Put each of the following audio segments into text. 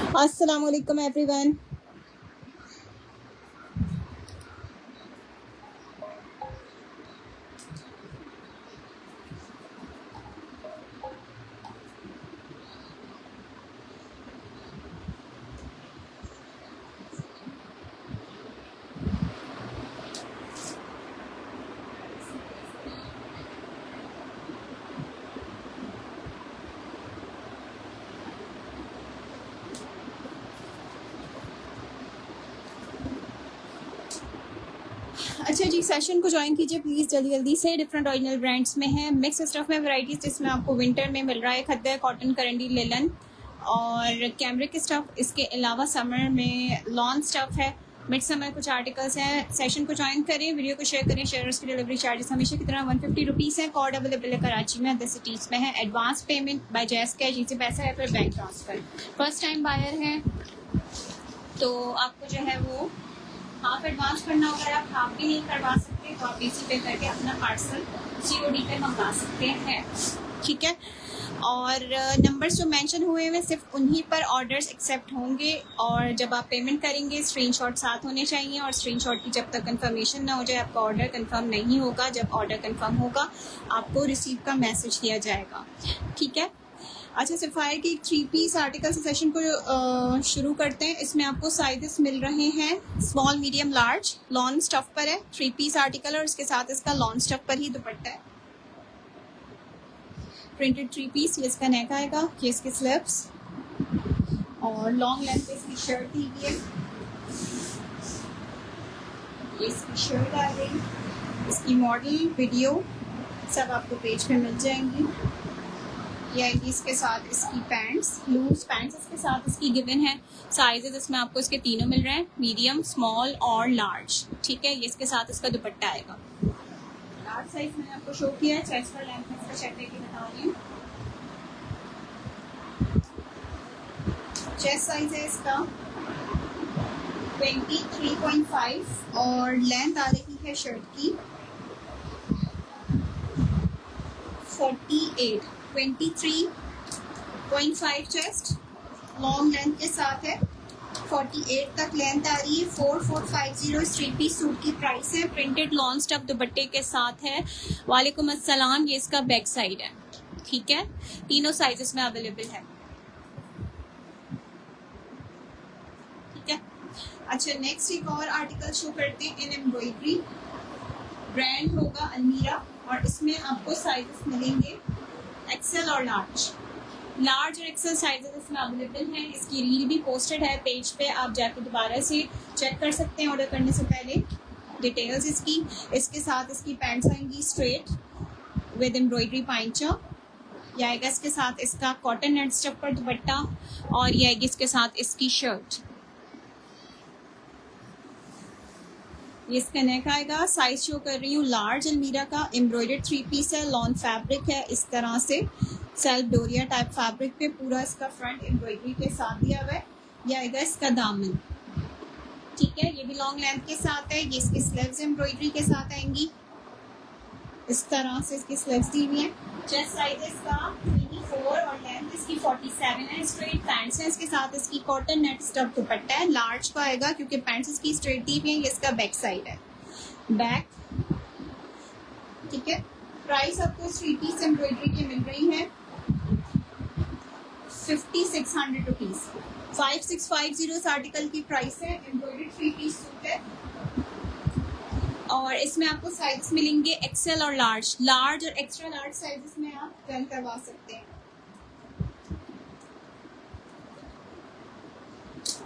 अस्सलाम वालेकुम एवरीवन। अच्छा जी, सेशन को ज्वाइन कीजिए प्लीज़ जल्दी जल्दी से। डिफरेंट ओरिजिनल ब्रांड्स में है, मिक्स स्टफ में वैराइटीज़, जिसमें आपको विंटर में मिल रहा है खद्दर, कॉटन, करंडी, लेलन और कैमरिक स्टफ। इसके अलावा समर में लॉन स्टफ है, मिड समर कुछ आर्टिकल्स हैं। सेशन को ज्वाइन करें, वीडियो को शेयर करें। शेयर्स की डिलीवरी चार्जेस हमेशा की तरह 150 रुपीज़ है। कोड अवेलेबल है कराची में, 10 सिटीज़ में है। Advance payment by JazzCash, इसी पैसा है, फिर bank transfer. First time buyer है तो आपको जो है वो हाफ एडवांस करना होगा। आप हाफ भी नहीं करवा सकते तो आप इसी पे करके अपना पार्सल COD पे मंगा सकते हैं, ठीक है। और नंबर्स जो मेंशन हुए हैं सिर्फ उन्हीं पर ऑर्डर्स एक्सेप्ट होंगे। और जब आप पेमेंट करेंगे स्क्रीनशॉट साथ होने चाहिए, और स्क्रीनशॉट की जब तक कंफर्मेशन ना हो जाए आपका ऑर्डर कंफर्म नहीं होगा। जब ऑर्डर कंफर्म होगा आपको रिसीव का मैसेज किया जाएगा, ठीक है। अच्छा, सफ़ायर की 3 पीस आर्टिकल से सेशन को शुरू करते हैं। इसमें आपको साइजेस मिल रहे हैं small, medium, large. Lawn stuff पर है 3 पीस आर्टिकल, और इसके साथ इसका लॉन स्टफ पर ही दुपट्टा है। प्रिंटेड 3 पीस, ये इसका नेक आएगा, ये इसके स्लीव्स और लॉन्ग लेंथ पे इसकी शर्ट दी हुई है। ये इसकी शर्ट आ गई, इसकी मॉडल वीडियो सब आपको पेज पे मिल जाएंगी। ये आएगी इसके साथ इसकी पैंट्स, लूज पैंट्स इसके साथ इसकी गिवन है। साइजेस इसमें आपको इसके तीनों मिल रहे हैं, मीडियम, स्मॉल और लार्ज, ठीक है। ये इसके साथ इसका दुपट्टा आएगा। लार्ज साइज मैंने आपको शो किया है। चेस्ट का लेंथ में इसका चेक करके बता रही हूँ। चेस्ट साइज है इसका 23.5 और लेंथ आ रही है शर्ट की 48। 23.5 चेस्ट, लॉन्ग लेंथ के साथ है। 48 तक लेंथ आ रही है। 4450 3 पीस सूट की प्राइस है। प्रिंटेड लॉन स्टफ दुपट्टे के साथ है। वालेकुम अस्सलाम, ये इसका बैक साइड है, ठीक है। तीनों साइजेस में अवेलेबल है, ठीक है। अच्छा, नेक्स्ट एक और आर्टिकल शो करते हैं इन एम्ब्रॉयडरी। ब्रांड होगा अलमीरा, और इसमें आपको साइजेस मिलेंगे एक्सेल और लार्ज। लार्ज और एक्सेल साइजेस इसमें अवेलेबल हैं। इसकी रील भी पोस्टेड है पेज पे, आप जाकर दोबारा से चेक कर सकते हैं ऑर्डर करने से पहले डिटेल्स इसकी। इसके साथ इसकी पैंट्स आएंगी स्ट्रेट विद एम्ब्रॉयडरी पाइंचा। ये आएगा इसके साथ इसका कॉटन नेट स्टफ पर दुपट्टा, और ये आएगी इसके साथ इसकी शर्ट। ये इसका नेक आएगा। साइज शो कर रही हूँ लार्ज अलमीरा का। एम्ब्रॉयडर्ड 3 पीस है, लॉन फैब्रिक है, इस तरह से सेल्फ डोरिया टाइप फैब्रिक पे पूरा इसका फ्रंट एम्ब्रॉयडरी के साथ दिया हुआ है। ये आएगा इसका दामन, ठीक है। ये भी लॉन्ग लेंथ के साथ है। ये इसकी स्लीव्स एम्ब्रॉयडरी के साथ आएंगी, इस तरह से इसकी स्लीव्स दी हुई है। चेस्ट साइज इसका 24 और लेंथ इसकी 47 है। स्ट्रेट पैंट्स है, इसके साथ इसकी कॉटन नेट स्टफ दुपट्टा है। लार्ज का आएगा क्योंकि पैंट्स इसकी स्ट्रेट दी हुई है। ये इसका बैक साइड है, बैक, ठीक है। प्राइस आपको 3 पीस एम्ब्रॉयडरी की मिल रही है 5600 रुपीज। 5650 इस आर्टिकल की प्राइस है। एम्ब्रॉयडरी 3 पीस सूट है, और इसमें आपको साइज मिलेंगे एक्सेल और लार्ज। लार्ज और एक्स्ट्रा लार्ज साइजेस में आप टर्न करवा सकते हैं।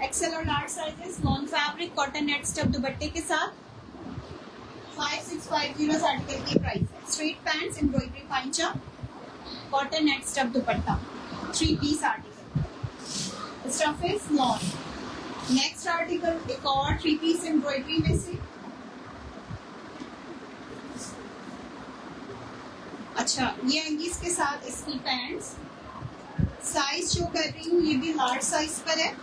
एक्सेल और large sizes, lawn fabric, cotton net stuff दुपट्टे के साथ 5650 आर्टिकल की प्राइस है। स्ट्रेट पैंट्स, एम्ब्रॉयडरी पाइंचा, cotton net stuff dupatta, 3 piece article. Stuff is lawn. Next article एक और 3 पीस एम्ब्रॉयडरी में से। अच्छा, ये आएंगी इसके साथ इसकी पैंट्स। साइज शो कर रही हूँ, ये भी लार्ज साइज पर है।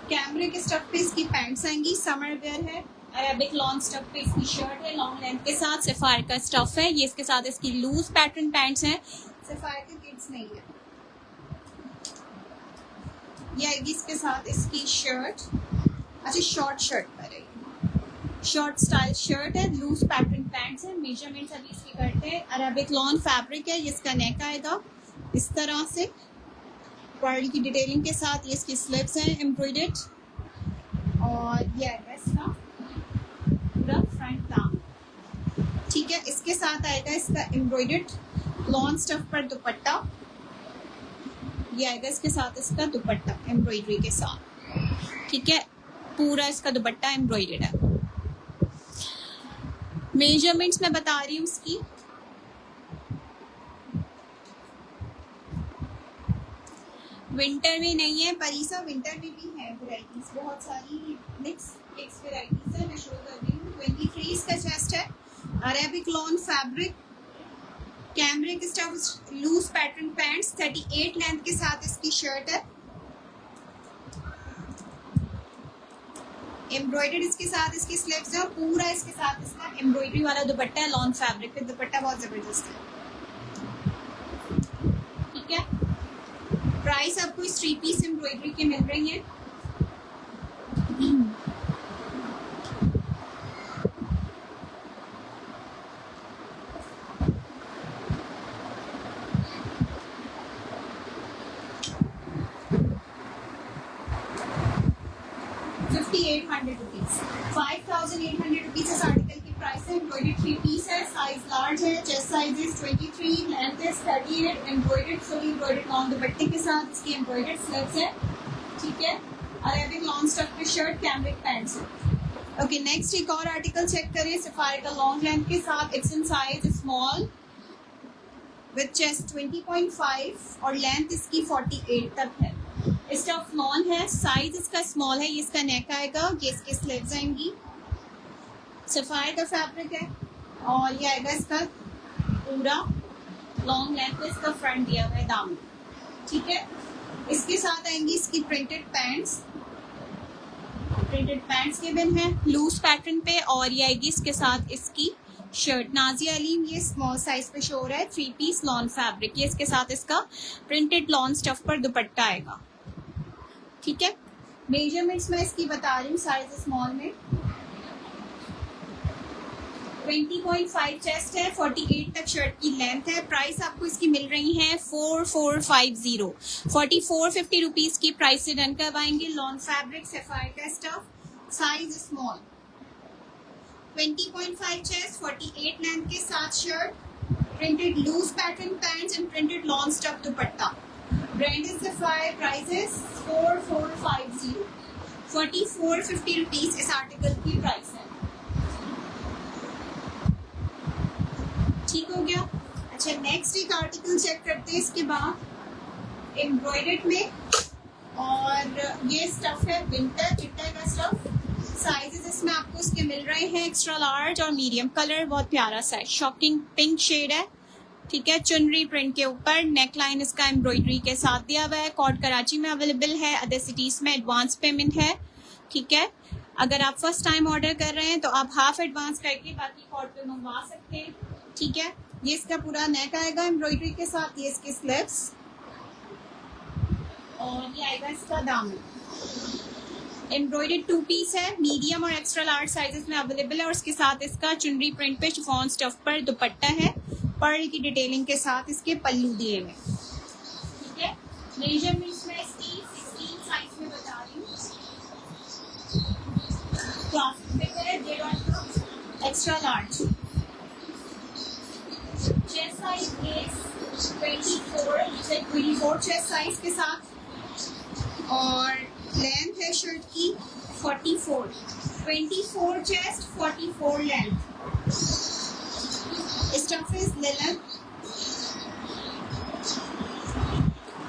कैमरे के स्टफ पे इसकी पैंट्स आएंगी, समर वेयर है। अरेबिक लॉन्ग स्टफ पे इसकी शर्ट है, लॉन्ग लेंथ के साथ। सफायर का स्टफ है। ये इसके साथ इसकी लूज पैटर्न पैंट्स हैं। सफायर के किड्स नहीं है। ये आएगी इसके साथ इसकी शर्ट। अच्छा, शॉर्ट शर्ट पर है, शॉर्ट स्टाइल शर्ट है, लूज पैटर्न पैंट्स है। मेजरमेंट्स अभी इसकी करते हैं। अरेबिक लॉन फैब्रिक है, इसका नेक आएगा इस तरह से, पर्ल की डिटेलिंग के साथ। ये इसकी स्लीव्स हैं एम्ब्रॉयडर्ड, और ये आएगा इसका पूरा फ्रंट दाम। ठीक है, इसके साथ आएगा इसका एम्ब्रॉयडर्ड लॉन स्टफ पर दुपट्टा। ये आएगा इसके साथ इसका दुपट्टा एम्ब्रॉयडरी के साथ। ठीक है, पूरा इसका दुपट्टा एम्ब्रॉयडर्ड है। मेजरमेंट्स मैं बता रही हूँ इसकी। विंटर में नहीं है परीसा, विंटर में भी है वैरायटीज, बहुत सारी मिक्स वैरायटीज है, मैं शो कर रही हूँ। 23 इसका चेस्ट है, Arabic lawn fabric, cambric stuff loose pattern pants, 38 length के साथ इसकी शर्ट है, एम्ब्रॉयडर्ड इसके साथ इसकी स्लीव्स है, और पूरा इसके साथ इसका एम्ब्रॉयडरी वाला दुपट्टा है, लॉन फैब्रिक पे दुपट्टा बहुत जबरदस्त है। ठीक है, प्राइस आपको इस 3 पीस एम्ब्रॉयडरी के मिल रही है। ₹5,800, 5,800 रुपीज इस आर्टिकल की प्राइस है। एम्ब्रॉयडर्ड 3 पीस है, साइज लार्ज है, chest size is 23, length is 38, embroidered fully embroidered lawn दुपट्टे के साथ इसकी एम्ब्रॉयडर्ड स्लीव्स है। ठीक है, अरेबिक लॉन स्टफ पे शर्ट, कैमरिक पैंट्स है। ओके, नेक्स्ट एक और आर्टिकल चेक करिए, सफारी का लॉन्ग लेंथ के साथ, x in size small with chest 20.5 और लेंथ इसकी 48 तक है। स्टफ लॉन है, साइज इसका स्मॉल है, ये इसका नेक आएगा, ये इसकी स्लीव्स आएंगी, सफायर का फैब्रिक है, और ये आएगा इसका पूरा लॉन्ग लेंथ पे इसका फ्रंट दिया हुआ है दामन। ठीक है, इसके साथ आएंगी इसकी प्रिंटेड पैंट्स के बिन है लूज पैटर्न पे, और ये आएगी इसके साथ इसकी शर्ट नाजिया अलीम, ये स्मॉल साइज पे शो हो रहा है, 3 पीस लॉन फैब्रिक। ये इसके साथ इसका प्रिंटेड लॉन स्टफ पर दुपट्टा आएगा। ठीक है, मेजरमेंट्स मैं इसकी बता रही हूँ, साइज स्मॉल में 20.5 चेस्ट है, 48 तक शर्ट की लेंथ है। प्राइस आपको इसकी मिल रही है 4450, 4450 रुपीज की प्राइस से डन करवाएंगे। लॉन फैब्रिक सफायर का stuff, size small, 20.5 chest, 48 length के साथ shirt, printed loose pattern pants and printed lawn stuff dupatta. Brand is Sapphire, price is 4450, 4450 rupees इस आर्टिकल की प्राइस है। ठीक हो गया। अच्छा, नेक्स्ट एक आर्टिकल चेक करते हैं इसके बाद, एम्ब्रॉयडर्ड में, और ये स्टफ है विंटर का स्टफ। साइजेस इसमें आपको इसके मिल रहे हैं एक्स्ट्रा लार्ज और मीडियम। कलर बहुत प्यारा सा है, शॉकिंग पिंक शेड है। ठीक है, चुनरी प्रिंट के ऊपर, नेक लाइन इसका एम्ब्रॉयडरी के साथ दिया हुआ है। कॉड कराची में अवेलेबल है, अदर सिटीज में एडवांस पेमेंट है। ठीक है, अगर आप फर्स्ट टाइम ऑर्डर कर रहे हैं तो आप हाफ एडवांस करके बाकी कॉड पे मंगवा सकते हैं। ठीक है, ये इसका पूरा नेक आएगा एम्ब्रॉयडरी के साथ, ये इसके स्लीव्स, और ये आएगा इसका दामन। एम्ब्रॉयडर्ड 2 पीस है, मीडियम और एक्स्ट्रा लार्ज साइजेस में अवेलेबल है, और इसके साथ इसका चुनरी प्रिंट पे शिफॉन स्टफ पर दुपट्टा है, पर्ल की डिटेलिंग के साथ इसके पल्लू दिए हुए। ठीक है, मेजरमेंट्स में इसकी 16 साइज में बता रही हूँ। क्लासिक है, extra large, chest size is 24 chest size के साथ, और लेंथ है शर्ट की 44, 24 chest, 44 length. Stuff is linen.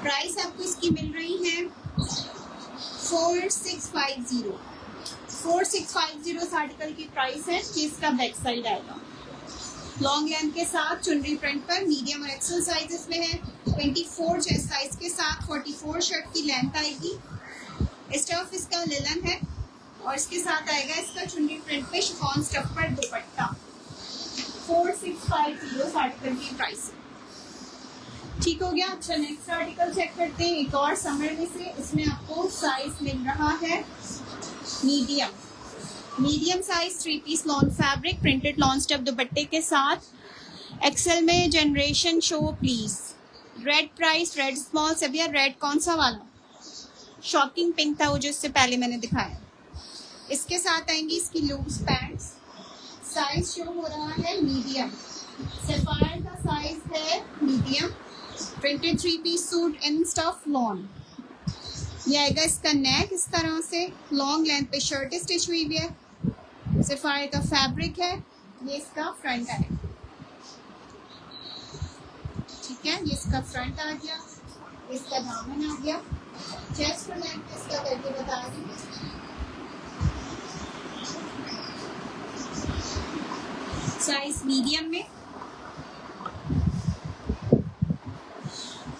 Price आपको इसकी मिल रही है 4650, 4650 इस आर्टिकल की प्राइस है। कि इसका बैक साइड आएगा लॉन्ग लेंथ के साथ, चुनरी प्रिंट पर, मीडियम और एक्सेल साइजेस में है, 24 चेस्ट साइज के साथ, 44 शर्ट की लेंथ आएगी। स्टफ इसका लिनन है, और इसके साथ आएगा इसका चुनरी प्रिंट पे शिफॉन स्टफ पर दुपट्टा। 4650 आर्टिकल की प्राइस है। ठीक हो गया। अच्छा नेक्स्ट आर्टिकल चेक करते हैं, एक और समर में से। इसमें आपको साइज मिल रहा है medium size 3 piece lawn fabric printed lawn stuff दुपट्टे के साथ। एक्सेल में Generation show please. Red price, red small. सब यार रेड कौन सा वाला? शॉकिंग पिंक था वो जो इससे पहले मैंने दिखाया। इसके साथ आएंगी इसकी लूज पैंट्स। साइज शो हो रहा है मीडियम। सफायर का साइज है medium. Printed 3 piece suit in stuff lawn. ये आएगा इसका नेक इस तरह से, लॉन्ग लेंथ पे शर्ट स्टिच हुई हुई है। सफायर का फैब्रिक है। ये इसका फ्रंट है, ठीक है। ये इसका फ्रंट आ गया, इसका दामन आ गया। चेस्ट और लेंथ इसका करके बता रही हूँ। साइज मीडियम में।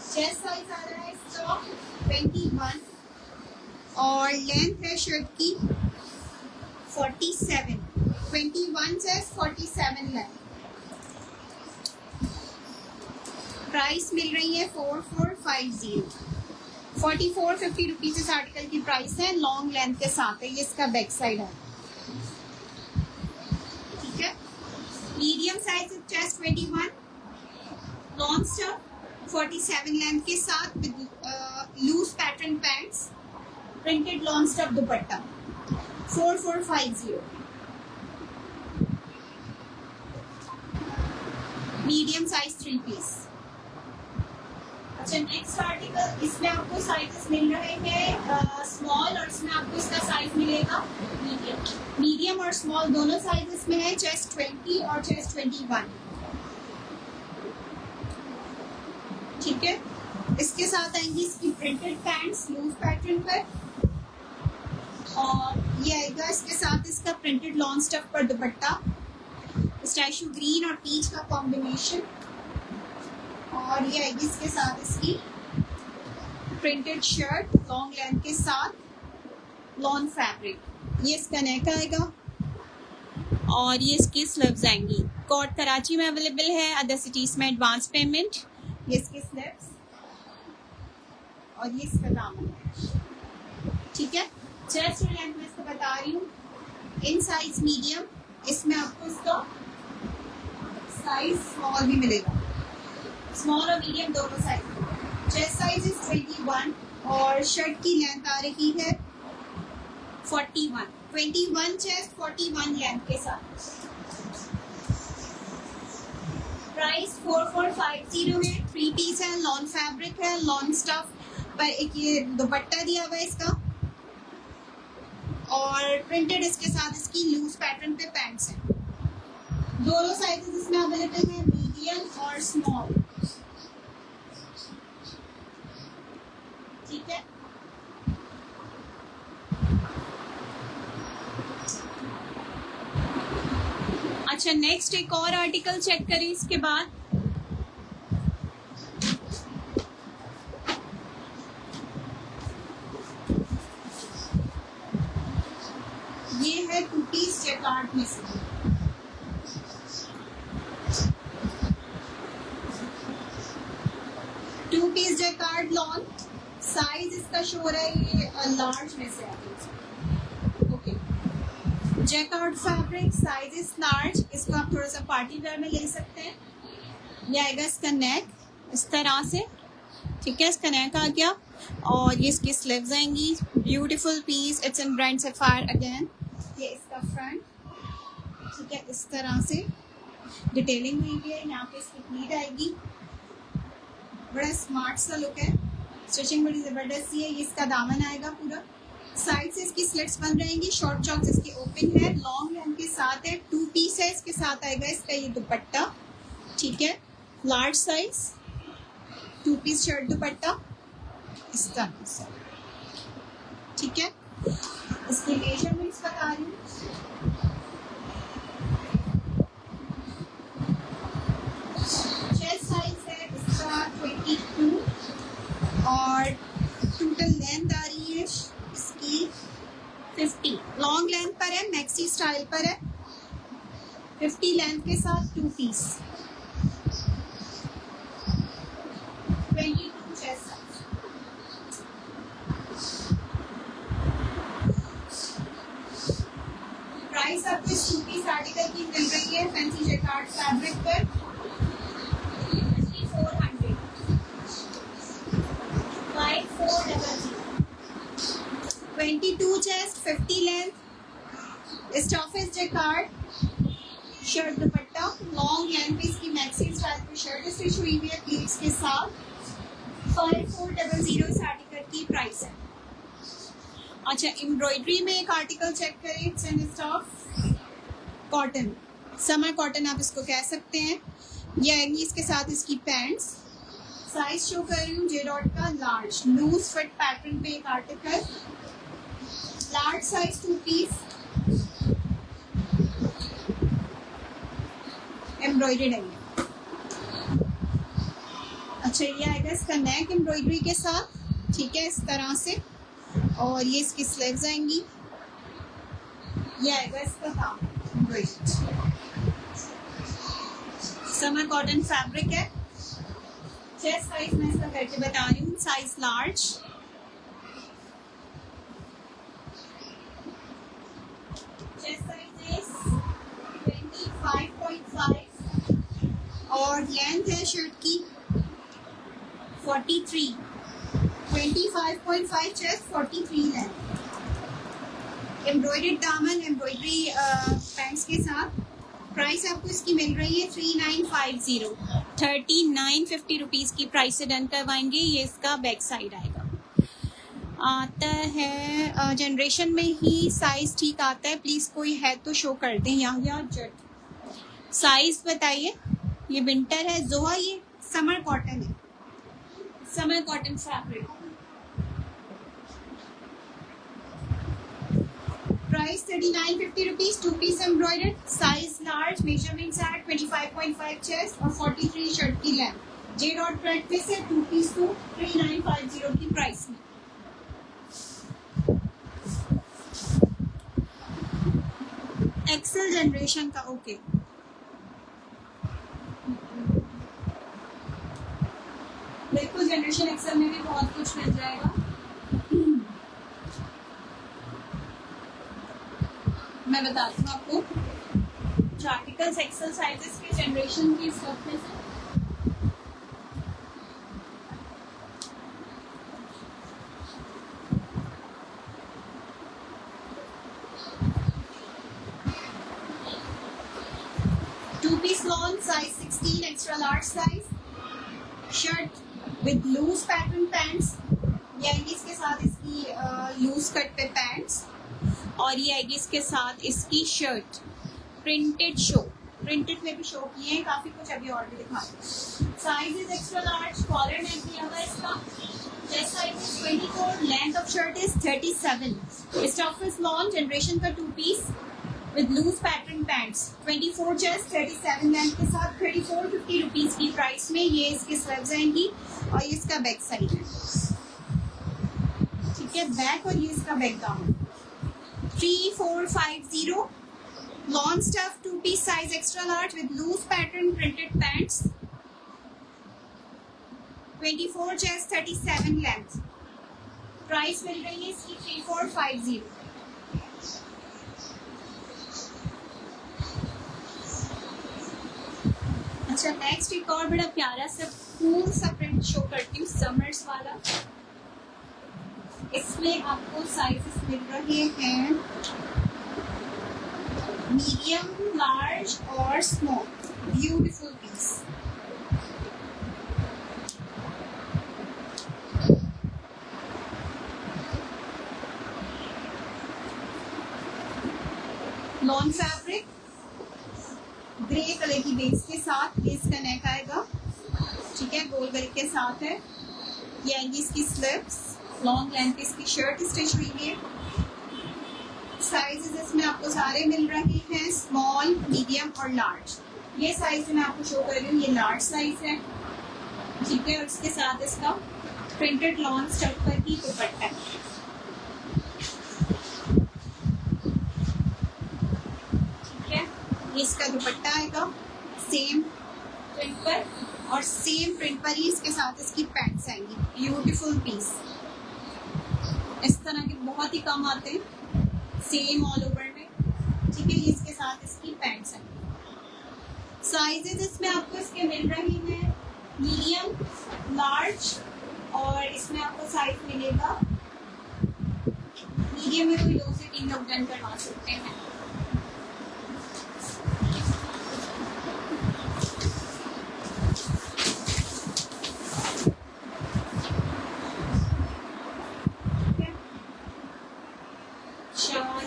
चेस्ट साइज आ रहा है इसका 21 और लेंथ है शर्ट की 47। 21 चेस्ट 47 लेंथ। प्राइस मिल रही है 4450। 4450 रुपीज इस आर्टिकल की प्राइस है। लॉन्ग लेंथ के साथ है। ये इसका बैक साइड है, ठीक है। Medium size chest 21, long stuff 47 length के साथ with loose pattern pants, printed long stuff dupatta 4450। Medium size 3 piece. अच्छा नेक्स्ट आर्टिकल, इसमें आपको साइजेस मिल रहे हैं स्मॉल और इसमें आपको इसका साइज मिलेगा मीडियम और स्मॉल दोनों साइजेस में है। चेस्ट 20 और चेस्ट 21, ठीक है। इसके साथ आएंगी इसकी प्रिंटेड पैंट्स लूज पैटर्न पर और ये आएगा इसके साथ इसका प्रिंटेड लॉन्ग स्टफ पर दुपट्टा, स्टैचू ग्रीन और पीच का कॉम्बिनेशन। और ये आएगी इसके साथ इसकी प्रिंटेड शर्ट लॉन्ग लेंथ के साथ लॉन फैब्रिक। ये इसका नेक आएगा और ये इसकी स्लीव्स आएंगी। कोड कराची में अवेलेबल है, अदर सिटीज में एडवांस पेमेंट। ये इसकी स्लीव्स और ये इसका दामन है, ठीक है। चेस्ट और लेंथ में इसको बता रही हूँ। इन साइज मीडियम, इसमें आपको इसका साइज स्मॉल भी मिलेगा। स्मॉल और मीडियम दोनों साइज। चेस्ट साइज इज 21 और शर्ट की लेंथ आ रही है 41। 21 चेस्ट 41 लेंथ के साथ। प्राइस 4450 है। 3 पीस है, लॉन फैब्रिक है, लॉन स्टफ पर एक ये दुपट्टा दिया हुआ है इसका और प्रिंटेड इसके साथ इसकी लूज पैटर्न पे पैंट्स हैं। दोनों साइजेस इसमें अवेलेबल है, मीडियम और स्मॉल, ठीक है। अच्छा नेक्स्ट एक और आर्टिकल चेक करें इसके बाद। ये है 2 पीस जैकार्ड में से। Two piece jacquard lawn. Size इसका शो हो रहा है ये लार्ज में से। Okay, jacquard fabric, size is large. इसको आप थोड़ा सा पार्टी वेयर में ले सकते हैं। ये आएगा इसका नेक इस तरह से, ठीक है। इसका नेक आ गया और ये इसकी स्लीव्स आएंगी। Beautiful piece, it's in brand Sapphire again. ये इसका फ्रंट, ठीक है। इस तरह से डिटेलिंग हुई हुई है। यहाँ पे इसकी प्लीट आएगी, बड़ा स्मार्ट सा लुक है। स्टिचिंग बड़ी ज़बरदस्त सी है। ये इसका दामन आएगा पूरा। साइड से इसकी स्लिट्स बन रहेंगी। शॉर्ट चॉक्स इसकी ओपन है, लॉन्ग लेंथ के साथ है। 2 पीस है। इसके साथ आएगा इसका ये दुपट्टा, ठीक है। Large size 2 piece shirt dupatta इस तरह से, ठीक है। इसके मेजरमेंट्स बता रही हूँ। चेस्ट साइज है इसका 22 और टोटल लेंथ आ रही है इसकी 50। लॉन्ग लेंथ पर है, मैक्सी स्टाइल पर है। 50 लेंथ के साथ 2 पीस। ये है फैंसी जैकार्ड फैब्रिक पर 400 5400 22 चेस्ट 50 लेंथ स्टॉफेज jacquard shirt dupatta long length पे इसकी मैक्सी स्टाइल की शर्ट स्टिच हुई हुई है प्लीट्स के साथ 5400 इस आर्टिकल की प्राइस है। अच्छा एम्ब्रॉयडरी में एक आर्टिकल चेक करें, it's an stuff cotton, summer cotton आप इसको कह सकते हैं। ये आएंगी इसके साथ इसकी पैंट्स, साइज शो कर रही हूँ जे डॉट का लार्ज लूज फिट पैटर्न पे एक article, large size 2 piece embroidered है। अच्छा ये आएगा इसका नेक एम्ब्रॉयडरी के साथ, ठीक है इस तरह से, और ये इसकी स्लीव्स आएंगी, ये आएगा इसका दामन। समर कॉटन फैब्रिक है। चेस्ट साइज मैं इसका करके बता रही हूँ, size large, chest size is 25.5 और लेंथ है शर्ट की 43, 25.5 चेस्ट 43 लेंथ, एम्ब्रॉयडर्ड दामन एम्ब्रॉयडरी पैंट्स के साथ। प्राइस आपको इसकी मिल रही है 3950, 3950 रुपीज़ की प्राइस से डन करवाएंगे। ये इसका बैक साइड आएगा, आता है जनरेशन में ही साइज ठीक आता है, प्लीज़ कोई है तो शो कर दें यहाँ या जट। साइज बताइए, ये विंटर है जोहा, ये समर कॉटन है, summer cotton fabric. Price 3950 rupees, 2 piece embroidered, size large, measurements है 25.5 चेस्ट और 43 शर्ट की लेंथ। जे डॉट प्रिंट पे से 2 पीस को 3950 की प्राइस में। एक्सेल जनरेशन का ओके। बिल्कुल जनरेशन एक्सेल में भी बहुत कुछ मिल जाएगा। मैं बताती हूँ आपको जो आर्टिकल्स एक्सेल साइजेस के जनरेशन की स्टफ में से। Two piece long size 16 extra large size, shirt with loose pattern pants, ये आएगी इसके साथ इसकी लूज कट पे पैंट्स, और ये आएगी इसके साथ इसकी शर्ट प्रिंटेड शो, प्रिंटेड में भी शो किए हैं काफी कुछ, अभी और भी दिखा दूँ। Size is extra large, collar neck दिया हुआ है इसका, chest size is 24, length of shirt is 37, stuff is long, Generation का 2 piece with loose pattern pants, 24 chest 37 length के साथ 3450 रुपीज की प्राइस में। ये इसकी स्लीव्स आएंगी और ये इसका बैक साइड है, ठीक है बैक, और ये इसका बैक दामन। 3450 long stuff 2 piece size extra large with loose pattern printed pants, 24 chest 37 length, price मिल रही है इसकी 3450। अच्छा नेक्स्ट एक और बड़ा प्यारा सा फूल सा प्रिंट शो करती हूँ, समर्स वाला। इसमें आपको साइजेस मिल रहे हैं मीडियम, लार्ज और small, beautiful piece. Lawn fabric grey colour की बेस के साथ, ये इसका नेक आएगा, ठीक है गोल गले के साथ है। ये आएंगी इसकी स्लीव्स, लॉन्ग लेंथ इसकी शर्ट स्टिच हुई है। साइजेस इसमें आपको सारे मिल रहे हैं स्मॉल, मीडियम और लार्ज। ये साइज मैं आपको शो कर रही हूँ, ये लार्ज साइज है, ठीक है, और इसके साथ इसका प्रिंटेड लॉन्ग स्टफ पर ही दुपट्टा है, ठीक है। ये इसका दुपट्टा आएगा सेम प्रिंट पर, और सेम प्रिंट पर ही इसके साथ इसकी पैंट्स आएंगी, ब्यूटीफुल पीस। इस तरह के बहुत ही कम आते हैं, सेम ऑल ओवर में, ठीक है। ये इसके साथ इसकी पैंट्स आएंगी। साइजेस इसमें आपको इसके मिल रहे हैं मीडियम, लार्ज, और इसमें आपको साइज मिलेगा मीडियम में कोई 2 से 3 लोग डन करवा सकते हैं।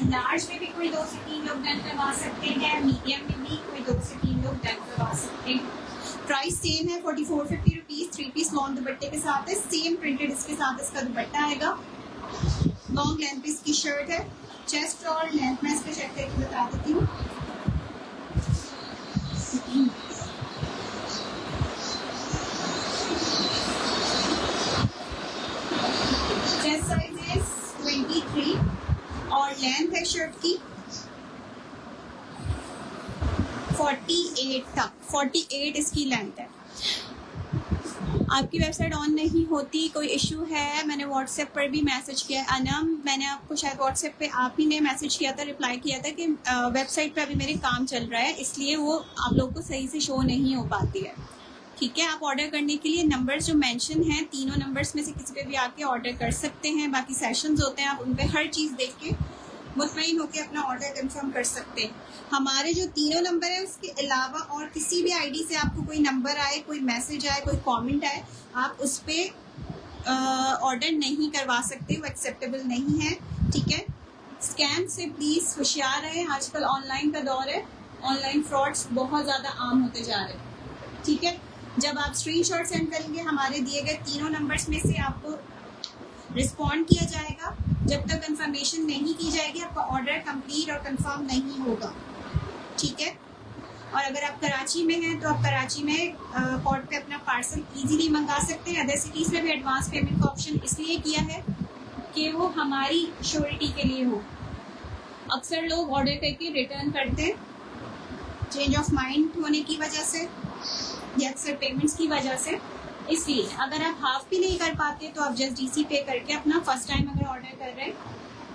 लार्ज में भी कोई 2 से 3 लोग डन करवा सकते हैं, मीडियम में भी कोई 2 से 3 लोग डन करवा सकते हैं। प्राइस सेम है 4450 रुपीज़। 3 पीस लॉन्ग दुपट्टे के साथ है, सेम प्रिंटेड इसके साथ इसका दुपट्टा आएगा। लॉन्ग लेंथ पे इसकी शर्ट है। चेस्ट और लेंथ में इसका चेक करके बता देती हूँ। चेस्ट साइज है 23 और लेंथ है शर्ट की 48 तक। 48 इसकी लेंथ है। आपकी वेबसाइट ऑन नहीं होती, कोई इशू है, मैंने व्हाट्सएप पर भी मैसेज किया है। अनम, मैंने आपको शायद व्हाट्सएप पे आप ही ने मैसेज किया था, रिप्लाई किया था कि वेबसाइट पे अभी मेरे काम चल रहा है, इसलिए वो आप लोगों को सही से शो नहीं हो पाती है। ठीक है, आप ऑर्डर करने के लिए नंबर्स जो मेंशन हैं, तीनों नंबर्स में से किसी पे भी आके ऑर्डर कर सकते हैं। बाकी सेशंस होते हैं, आप उन पर हर चीज़ देख के मुतमईन होकर अपना ऑर्डर कंफर्म कर सकते हैं। हमारे जो तीनों नंबर है उसके अलावा और किसी भी आईडी से आपको कोई नंबर आए, कोई मैसेज आए, कोई कमेंट आए, आप उस पर ऑर्डर नहीं करवा सकते, वो एक्सेप्टेबल नहीं है। ठीक है, स्कैम से प्लीज़ होशियार रहें। आजकल ऑनलाइन का दौर है, ऑनलाइन फ्रॉड्स बहुत ज़्यादा आम होते जा रहे हैं। ठीक है, जब आप स्क्रीनशॉट सेंड करेंगे हमारे दिए गए तीनों नंबर्स में से आपको रिस्पॉन्ड किया जाएगा। जब तक कंफर्मेशन नहीं की जाएगी आपका ऑर्डर कंप्लीट और कंफर्म नहीं होगा। ठीक है, और अगर आप कराची में हैं तो आप कराची में पोर्ट पे अपना पार्सल इजीली मंगा सकते हैं। अदर सिटीज़ में भी एडवांस पेमेंट का ऑप्शन इसलिए किया है कि वो हमारी श्योरिटी के लिए हो। अक्सर लोग ऑर्डर करके रिटर्न करते हैं चेंज ऑफ माइंड होने की वजह से या अक्सर पेमेंट्स की वजह से। इसलिए अगर आप हाफ भी नहीं कर पाते तो आप जस्ट डीसी पे करके अपना फर्स्ट टाइम अगर ऑर्डर कर रहे हैं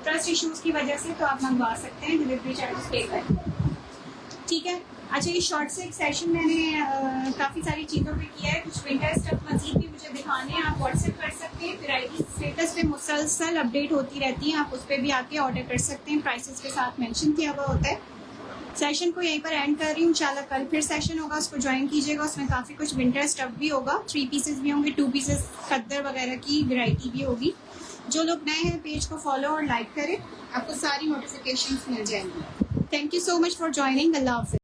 ट्रस्ट इश्यूज की वजह से तो आप मंगवा सकते हैं डिलीवरी चार्जेस पे करके। ठीक है, अच्छा, ये शॉर्ट से एक सेशन मैंने काफ़ी सारी चीज़ों पे किया है। कुछ विंटर स्टफ मजीद भी मुझे दिखाने हैं, आप व्हाट्सएप कर सकते हैं। वैरायटी स्टेटस पे मुसलसल अपडेट होती रहती हैं, आप उस पर भी आके ऑर्डर कर सकते हैं। प्राइसेस के साथ मेंशन किया हुआ होता है। सेशन को यहीं पर एंड कर रही हूँ। इंशाल्लाह कल फिर सेशन होगा, उसको ज्वाइन कीजिएगा। उसमें काफ़ी कुछ विंटर स्टफ भी होगा, 3 पीसेस भी होंगे, 2 पीसेस खद्दर वगैरह की वैरायटी भी होगी। जो लोग नए हैं पेज को फॉलो और लाइक करें, आपको सारी नोटिफिकेशंस मिल जाएंगी। Thank you so much for joining. Allah हाफ़िज़।